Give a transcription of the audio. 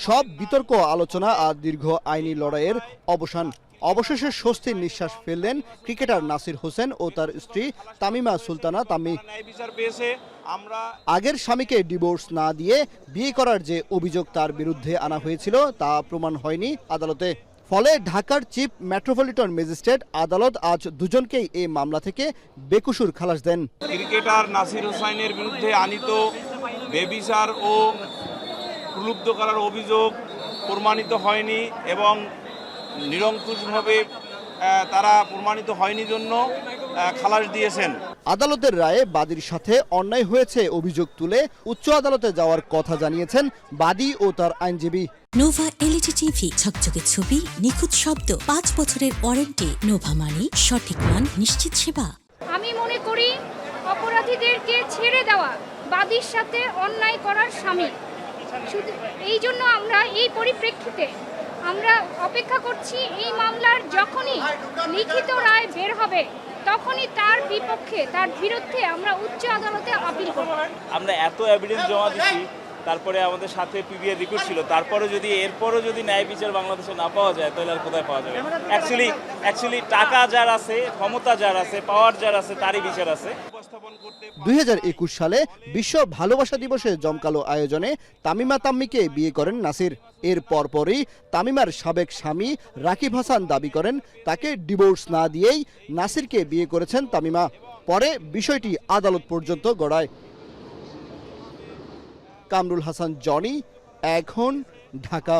সব বিতর্ক আলোচনা আর দীর্ঘ আইনি লড়াইয়ের অবসান। অবশেষে স্বস্তির নিঃশ্বাস ফেললেন ক্রিকেটার নাসির হোসেন ও তার স্ত্রী তামিমা সুলতানা তাম্মি। আগের স্বামীকে ডিভোর্স না দিয়ে বিয়ে করার যে অভিযোগ তার বিরুদ্ধে আনা হয়েছিল তা প্রমাণ হয়নি আদালতে। ফলে ঢাকার চিফ মেট্রোপলিটন ম্যাজিস্ট্রেট আদালত আজ দুজনকেই এই মামলা থেকে বেকসুর খালাস দেন। ক্রিকেটার নাসির হোসেনের বিরুদ্ধে আনিত বেবিচার ও প্রলুব্ধ করার অভিযোগ প্রমাণিত হয়নি এবং নিরঙ্কুশভাবে তারা প্রমাণিত হয়নি জন্য খালাস দিয়েছেন। আদালতের রায়ে বাদীর সাথে অন্যায় হয়েছে অভিযোগ তুলে উচ্চ আদালতে যাওয়ার কথা জানিয়েছেন বাদী ও তার আইনজীবী। নোভা এলইডি টিভি, ঝকঝকে ছবি, নিখুঁত শব্দ, 5 বছরের ওয়ারেন্টি। নোভা মানি সঠিক মান, নিশ্চিত সেবা। আমি মনে করি অপরাধীদেরকে ছেড়ে দেওয়া বাদীর সাথে অন্যায় করার শামিল। শুধু এই জন্য আমরা এই পরিপ্রেক্ষিতে আমরা অপেক্ষা করছি এই মামলার যখনই লিখিত রায় বের হবে তখনই তার বিপক্ষে তার বিরুদ্ধে আমরা উচ্চ আদালতে আপিল করব। আমরা এত এভিডেন্স জমা দিচ্ছি, তারপরে আমাদের সাথে পিবিআর রিপোর্ট ছিল, তারপরে যদি এরপরও যদি ন্যায় বিচার বাংলাদেশে না পাওয়া যায় তাহলে আর কোথায় পাওয়া যাবে? অ্যাকচুয়ালি টাকা যার আছে, ক্ষমতা যার আছে, পাওয়ার যার আছে, তারই বিচার আছে। 2021 সালে বিশ্ব ভালোবাসা দিবসে জমকালো আয়োজনে তামিমা তাম্মিকে বিয়ে করেন নাসির। এর পরপরই তামিমার সাবেক স্বামী রাকিব হাসান দাবি করেন তাকে ডিভোর্স না দিয়েই নাসিরকে বিয়ে করেছেন তামিমা। পরে বিষয়টি আদালত পর্যন্ত গড়ায়। কামরুল হাসান জনি, এখন, ঢাকা।